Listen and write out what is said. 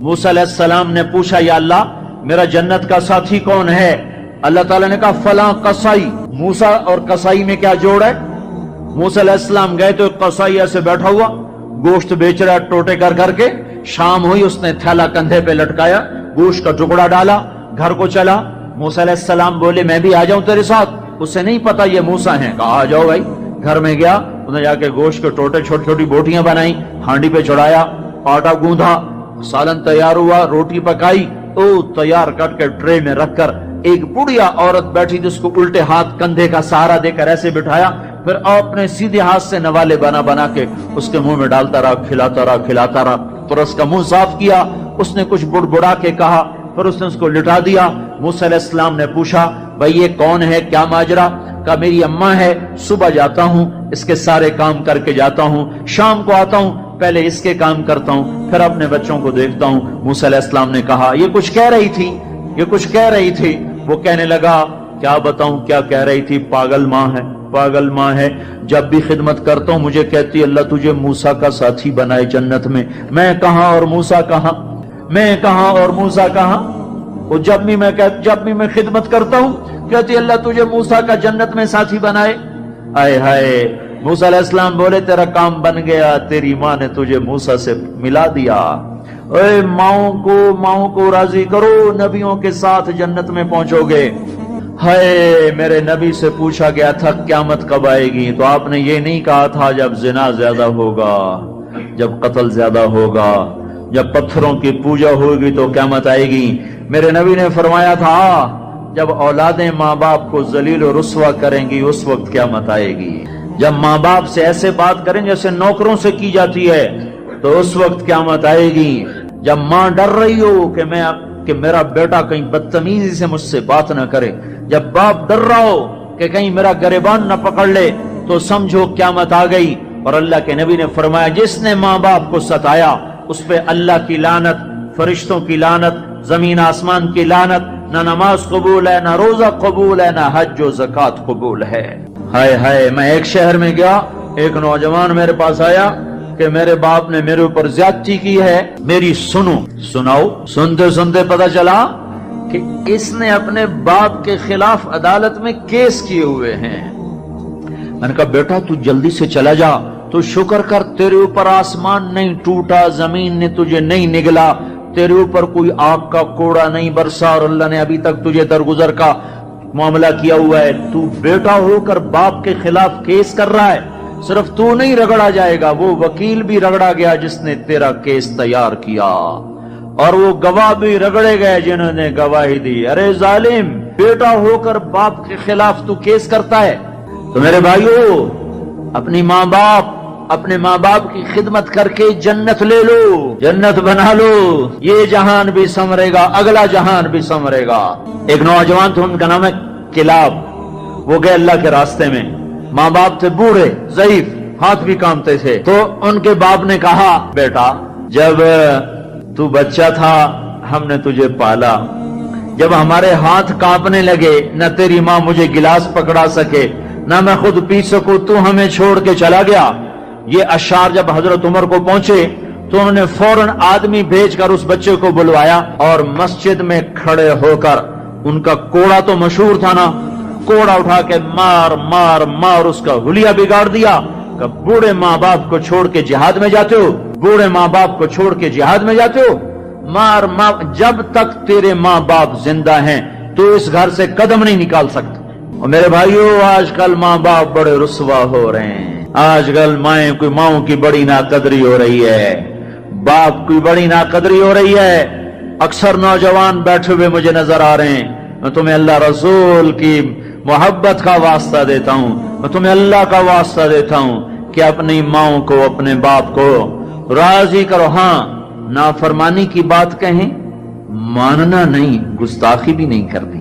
موسیٰ علیہ السلام نے پوچھا یا اللہ میرا جنت کا ساتھی کون ہے؟ اللہ تعالیٰ نے کہا فلاں قصائی۔ موسیٰ اور قصائی میں کیا جوڑ ہے؟ موسیٰ علیہ السلام گئے تو ایک قصائی ایسے بیٹھا ہوا گوشت بیچ رہا ٹوٹے کر کر کے۔ شام ہوئی، اس نے تھیلا کندھے پہ لٹکایا، گوشت کا ٹکڑا ڈالا، گھر کو چلا۔ موسیٰ علیہ السلام بولے میں بھی آ جاؤں تیرے ساتھ؟ اسے نہیں پتا یہ موسیٰ ہیں۔ کہا آ جاؤ بھائی۔ گھر میں گیا، انہیں جا کے گوشت کے ٹوٹے چھوٹی چھوٹی بوٹیاں بنائی، ہانڈی پہ چڑھایا، آٹا گوندھا، سالن تیار ہوا، روٹی پکائی، تیار کر کے ٹرے میں رکھ کر ایک بڑھیا عورت بیٹھی جس کو الٹے ہاتھ کندھے کا سہارا دے کر ایسے بٹھایا، پھر آپ نے سیدھے ہاتھ سے نوالے بنا بنا کے اس کے منہ میں ڈالتا رہا، کھلاتا رہا، پھر اس کا منہ صاف کیا، اس نے کچھ بڑبڑا کے کہا، پھر اس نے اس کو لٹا دیا۔ موسیٰ علیہ السلام نے پوچھا بھائی یہ کون ہے، کیا ماجرا؟ کہا میری اماں ہے، صبح جاتا ہوں اس کے سارے کام کر کے جاتا ہوں، شام کو آتا ہوں پہلے اس کے کام کرتا ہوں، پھر اپنے بچوں کو دیکھتا ہوں۔ موسیٰ علیہ السلام نے کہا یہ کچھ کہہ رہی تھی۔ وہ کہنے لگا کیا بتاؤں کیا کہہ رہی تھی؟ پاگل ماں ہے، جب بھی خدمت کرتا ہوں مجھے کہتی اللہ تجھے موسیٰ کا ساتھی بنائے جنت میں۔ میں کہاں اور موسیٰ کہاں؟ وہ جب بھی میں خدمت کرتا ہوں کہتی اللہ تجھے موسیٰ کا جنت میں ساتھی بنائے۔ آئے ہائے۔ موسیٰ علیہ السلام بولے تیرا کام بن گیا، تیری ماں نے تجھے موسیٰ سے ملا دیا۔ اے ماؤں کو راضی کرو، نبیوں کے ساتھ جنت میں پہنچو گے۔ ہائے میرے نبی سے پوچھا گیا تھا قیامت کب آئے گی، تو آپ نے یہ نہیں کہا تھا جب زنا زیادہ ہوگا، جب قتل زیادہ ہوگا، جب پتھروں کی پوجا ہوگی تو قیامت آئے گی۔ میرے نبی نے فرمایا تھا جب اولادیں ماں باپ کو ذلیل و رسوا کریں گی اس وقت قیامت آئے گی۔ جب ماں باپ سے ایسے بات کریں جیسے نوکروں سے کی جاتی ہے تو اس وقت قیامت آئے گی۔ جب ماں ڈر رہی ہو کہ میرا بیٹا کہیں بدتمیزی سے مجھ سے بات نہ کرے، جب باپ ڈر رہا ہو کہ کہیں میرا گریبان نہ پکڑ لے، تو سمجھو قیامت آ گئی۔ اور اللہ کے نبی نے فرمایا جس نے ماں باپ کو ستایا اس پہ اللہ کی لعنت، فرشتوں کی لعنت، زمین آسمان کی لعنت، نہ نماز قبول ہے، نہ روزہ قبول ہے، نہ حج و زکوٰۃ قبول ہے۔ ہائے ہائے۔ میں ایک شہر میں گیا، ایک نوجوان میرے پاس آیا کہ میرے باپ نے میرے اوپر زیادتی کی ہے، میری سناؤ۔ سنتے پتا چلا کہ اس نے اپنے باپ کے خلاف عدالت میں کیس کیے ہوئے ہیں۔ میں نے کہا بیٹا تو جلدی سے چلا جا، تو شکر کر تیرے اوپر آسمان نہیں ٹوٹا، زمین نے تجھے نہیں نگلا، تیرے اوپر کوئی آگ کا کوڑا نہیں برسا، اور اللہ نے ابھی تک تجھے درگزر کا معاملہ کیا ہوا ہے۔ تو بیٹا ہو کر باپ کے خلاف کیس کر رہا ہے، صرف تو نہیں رگڑا جائے گا، وہ وکیل بھی رگڑا گیا جس نے تیرا کیس تیار کیا، اور وہ گواہ بھی رگڑے گئے جنہوں نے گواہی دی۔ ارے ظالم، بیٹا ہو کر باپ کے خلاف تو کیس کرتا ہے۔ تو میرے بھائیو، اپنے ماں باپ کی خدمت کر کے جنت لے لو، جنت بنا لو، یہ جہان بھی سنورے گا، اگلا جہان بھی سنورے گا۔ ایک نوجوان تھے، ان کا نام ہے کلاب، وہ گئے اللہ کے راستے میں، ماں باپ تھے بوڑھے ضعیف، ہاتھ بھی کامتے تھے، تو ان کے باپ نے کہا بیٹا جب تو بچہ تھا ہم نے تجھے پالا، جب ہمارے ہاتھ کانپنے لگے نہ تیری ماں مجھے گلاس پکڑا سکے نہ میں خود پی سکوں، تو ہمیں چھوڑ کے چلا گیا۔ یہ اشعار جب حضرت عمر کو پہنچے تو انہوں نے فوراً آدمی بھیج کر اس بچے کو بلوایا، اور مسجد میں کھڑے ہو کر ان کا کوڑا تو مشہور تھا نا، کوڑا اٹھا کے مار اس کا حلیہ بگاڑ دیا کہ بوڑھے ماں باپ کو چھوڑ کے جہاد میں جاتے ہو، بوڑھے ماں باپ کو چھوڑ کے جہاد میں جاتے ہو، مار جب تک تیرے ماں باپ زندہ ہیں تو اس گھر سے قدم نہیں نکال سکتا۔ اور میرے بھائیو، آج کل ماں باپ بڑے رسوا ہو رہے ہیں، آج کل ماؤں کی بڑی ناقدری ہو رہی ہے، باپ کی بڑی ناقدری ہو رہی ہے۔ اکثر نوجوان بیٹھے ہوئے مجھے نظر آ رہے ہیں، میں تمہیں اللہ رسول کی محبت کا واسطہ دیتا ہوں، میں تمہیں اللہ کا واسطہ دیتا ہوں کہ اپنی ماؤں کو، اپنے باپ کو راضی کرو۔ ہاں، نافرمانی کی بات کہیں، ماننا نہیں، گستاخی بھی نہیں کرتے۔